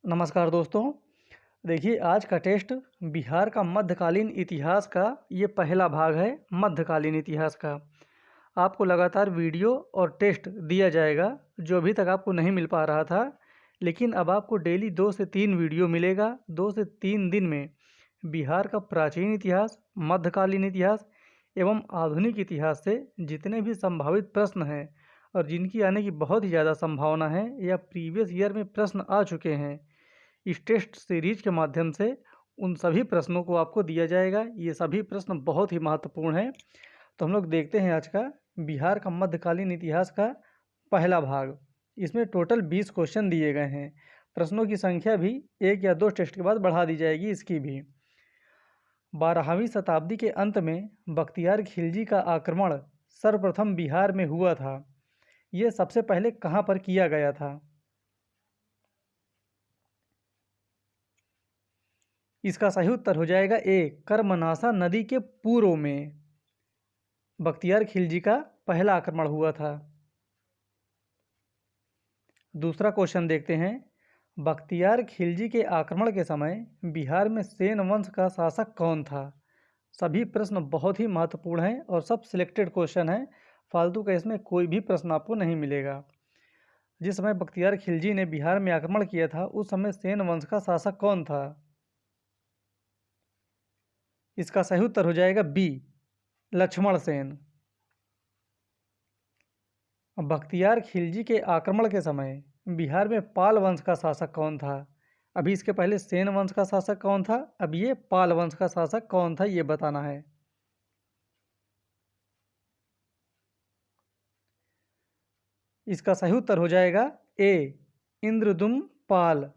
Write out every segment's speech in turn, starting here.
नमस्कार दोस्तों। देखिए, आज का टेस्ट बिहार का मध्यकालीन इतिहास का ये पहला भाग है। मध्यकालीन इतिहास का आपको लगातार वीडियो और टेस्ट दिया जाएगा, जो अभी तक आपको नहीं मिल पा रहा था। लेकिन अब आपको डेली 2 से 3 वीडियो मिलेगा। 2 से 3 दिन में बिहार का प्राचीन इतिहास, मध्यकालीन इतिहास एवं आधुनिक इतिहास से जितने भी संभावित प्रश्न हैं और जिनकी आने की बहुत ही ज़्यादा संभावना है या प्रीवियस ईयर में प्रश्न आ चुके हैं, इस टेस्ट सीरीज के माध्यम से उन सभी प्रश्नों को आपको दिया जाएगा। ये सभी प्रश्न बहुत ही महत्वपूर्ण हैं। तो हम लोग देखते हैं आज का बिहार का मध्यकालीन इतिहास का पहला भाग। इसमें टोटल 20 क्वेश्चन दिए गए हैं। प्रश्नों की संख्या भी 1 या 2 टेस्ट के बाद बढ़ा दी जाएगी इसकी भी। 12वीं शताब्दी के अंत में बख्तियार खिलजी का आक्रमण सर्वप्रथम बिहार में हुआ था। ये सबसे पहले कहाँ पर किया गया था? इसका सही उत्तर हो जाएगा ए, कर्मनाशा नदी के पूर्व में बख्तियार खिलजी का पहला आक्रमण हुआ था। दूसरा क्वेश्चन देखते हैं। बख्तियार खिलजी के आक्रमण के समय बिहार में सेन वंश का शासक कौन था? सभी प्रश्न बहुत ही महत्वपूर्ण हैं और सब सिलेक्टेड क्वेश्चन हैं। फालतू का इसमें कोई भी प्रश्न आपको नहीं मिलेगा। जिस समय बख्तियार खिलजी ने बिहार में आक्रमण किया था, उस समय सेन वंश का शासक कौन था? इसका सही उत्तर हो जाएगा बी, लक्ष्मण सेन। बख्तियार खिलजी के आक्रमण के समय बिहार में पाल वंश का शासक कौन था? अभी इसके पहले सेन वंश का शासक कौन था, अब ये पाल वंश का शासक कौन था, ये बताना है। इसका सही उत्तर हो जाएगा ए, इंद्रदुम्न पाल।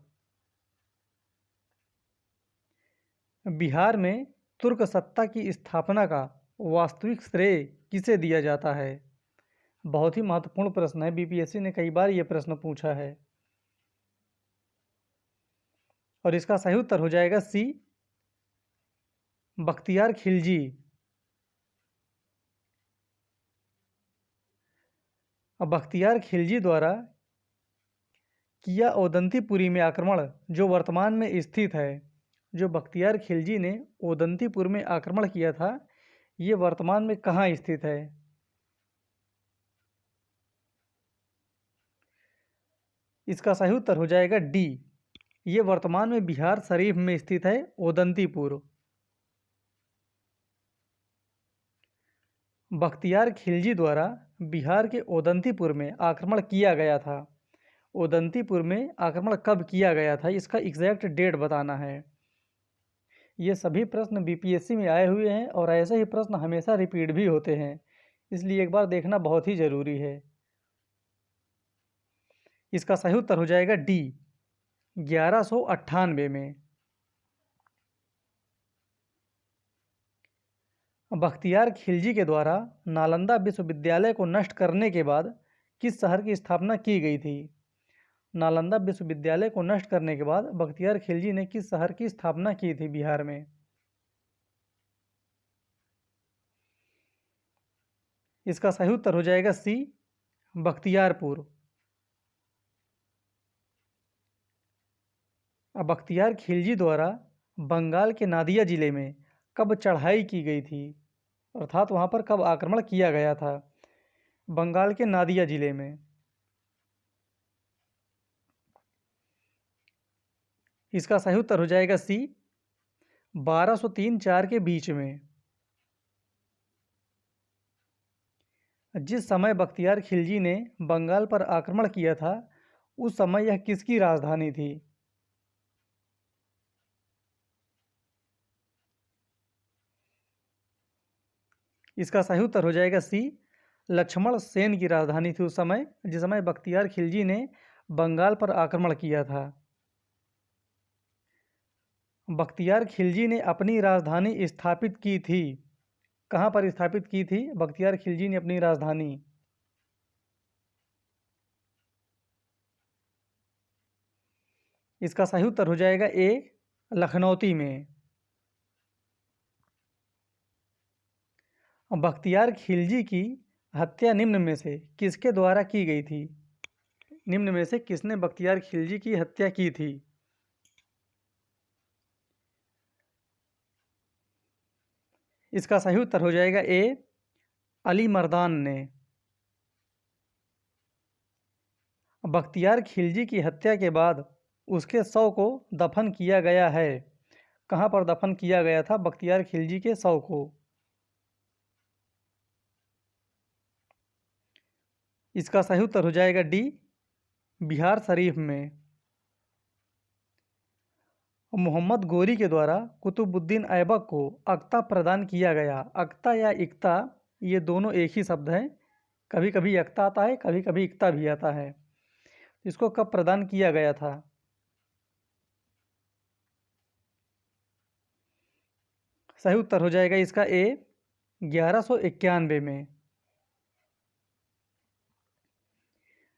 बिहार में तुर्क सत्ता की स्थापना का वास्तविक श्रेय किसे दिया जाता है? बहुत ही महत्वपूर्ण प्रश्न है। बीपीएससी ने कई बार ये प्रश्न पूछा है और इसका सही उत्तर हो जाएगा सी, बख्तियार खिलजी। अब बख्तियार खिलजी द्वारा किया ओदंतीपुरी में आक्रमण जो वर्तमान में स्थित है, जो बख्तियार खिलजी ने ओदंतीपुर में आक्रमण किया था, ये वर्तमान में कहाँ स्थित है? इसका सही उत्तर हो जाएगा डी, ये वर्तमान में बिहार शरीफ में स्थित है, ओदंतीपुर। बख्तियार खिलजी द्वारा बिहार के ओदंतीपुर में आक्रमण किया गया था। ओदंतीपुर में आक्रमण कब किया गया था, इसका एग्जैक्ट डेट बताना है। ये सभी प्रश्न बीपीएससी में आए हुए हैं और ऐसे ही प्रश्न हमेशा रिपीट भी होते हैं, इसलिए एक बार देखना बहुत ही ज़रूरी है। इसका सही उत्तर हो जाएगा डी, 1198 में। बख्तियार खिलजी के द्वारा नालंदा विश्वविद्यालय को नष्ट करने के बाद किस शहर की स्थापना की गई थी? नालंदा विश्वविद्यालय को नष्ट करने के बाद बख्तियार खिलजी ने किस शहर की स्थापना की थी बिहार में? इसका सही उत्तर हो जाएगा सी, बख्तियारपुर। अब बख्तियार खिलजी द्वारा बंगाल के नादिया जिले में कब चढ़ाई की गई थी, अर्थात वहाँ पर कब आक्रमण किया गया था? बंगाल के नादिया जिले में। इसका सही उत्तर हो जाएगा सी, 1203-4 के बीच में। जिस समय बख्तियार खिलजी ने बंगाल पर आक्रमण किया था, उस समय यह किसकी राजधानी थी? इसका सही उत्तर हो जाएगा सी, लक्ष्मण सेन की राजधानी थी उस समय, जिस समय बख्तियार खिलजी ने बंगाल पर आक्रमण किया था। बख्तियार खिलजी ने अपनी राजधानी स्थापित की थी, कहाँ पर स्थापित की थी बख्तियार खिलजी ने अपनी राजधानी? इसका सही उत्तर हो जाएगा ए, लखनौती में। बख्तियार खिलजी की हत्या निम्न में से किसके द्वारा की गई थी? निम्न में से किसने बख्तियार खिलजी की हत्या की थी? इसका सही उत्तर हो जाएगा ए, अली मर्दान ने। बख्तियार खिलजी की हत्या के बाद उसके शव को दफन किया गया है। कहाँ पर दफन किया गया था बख्तियार खिलजी के शव को? इसका सही उत्तर हो जाएगा डी, बिहार शरीफ में। मोहम्मद गोरी के द्वारा कुतुबुद्दीन ऐबक को अक्ता प्रदान किया गया। अक्ता या इक्ता ये दोनों एक ही शब्द हैं। कभी कभी अक्ता आता है, कभी कभी इक्ता भी आता है। इसको कब प्रदान किया गया था? सही उत्तर हो जाएगा इसका ए, 1191 में।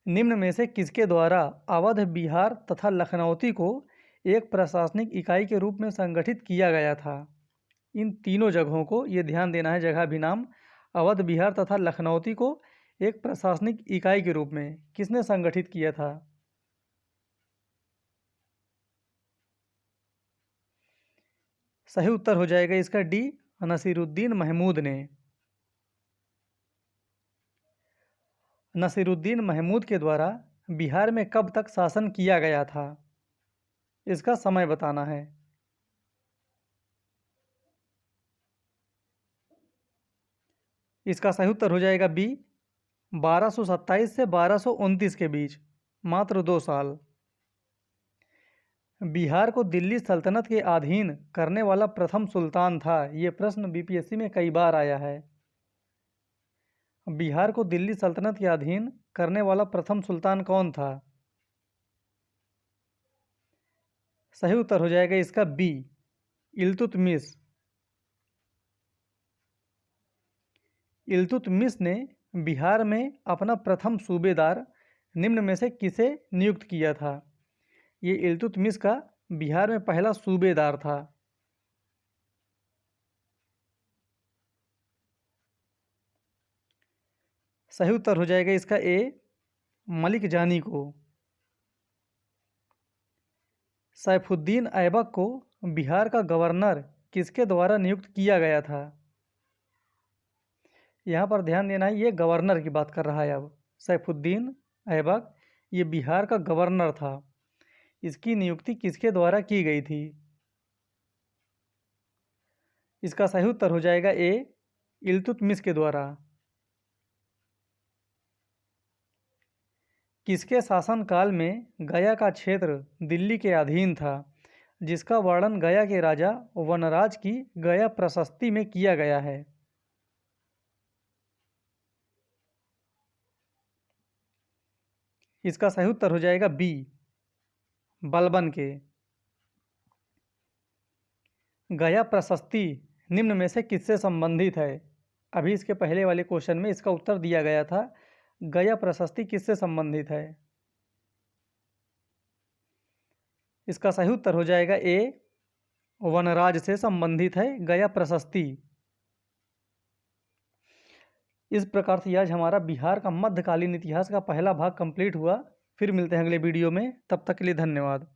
निम्न में से किसके द्वारा अवध, बिहार तथा लखनऊती को एक प्रशासनिक इकाई के रूप में संगठित किया गया था? इन तीनों जगहों को, ये ध्यान देना है, जगह भी नाम, अवध, बिहार तथा लखनऊती को एक प्रशासनिक इकाई के रूप में किसने संगठित किया था? सही उत्तर हो जाएगा इसका डी, नसीरुद्दीन महमूद ने। नसीरुद्दीन महमूद के द्वारा बिहार में कब तक शासन किया गया था? इसका समय बताना है। इसका सही उत्तर हो जाएगा बी, 1227 से 1229 के बीच, मात्र 2 साल। बिहार को दिल्ली सल्तनत के अधीन करने वाला प्रथम सुल्तान था। ये प्रश्न बीपीएससी में कई बार आया है। बिहार को दिल्ली सल्तनत के अधीन करने वाला प्रथम सुल्तान कौन था? सही उत्तर हो जाएगा इसका बी, इल्तुतमिश। इल्तुतमिश ने बिहार में अपना प्रथम सूबेदार निम्न में से किसे नियुक्त किया था? ये इल्तुतमिश का बिहार में पहला सूबेदार था। सही उत्तर हो जाएगा इसका ए, मलिक जानी को। सैफुद्दीन ऐबक को बिहार का गवर्नर किसके द्वारा नियुक्त किया गया था? यहाँ पर ध्यान देना है, ये गवर्नर की बात कर रहा है। अब सैफुद्दीन ऐबक ये बिहार का गवर्नर था। इसकी नियुक्ति किसके द्वारा की गई थी? इसका सही उत्तर हो जाएगा ए, इल्तुतमिश के द्वारा। किसके शासनकाल में गया का क्षेत्र दिल्ली के अधीन था, जिसका वर्णन गया के राजा वनराज की गया प्रशस्ति में किया गया है? इसका सही उत्तर हो जाएगा बी, बलबन के। गया प्रशस्ति निम्न में से किससे संबंधित है? अभी इसके पहले वाले क्वेश्चन में इसका उत्तर दिया गया था। गया प्रशस्ति किससे संबंधित है? इसका सही उत्तर हो जाएगा ए, वनराज से संबंधित है गया प्रशस्ति। इस प्रकार से आज हमारा बिहार का मध्यकालीन इतिहास का पहला भाग कंप्लीट हुआ। फिर मिलते हैं अगले वीडियो में, तब तक के लिए धन्यवाद।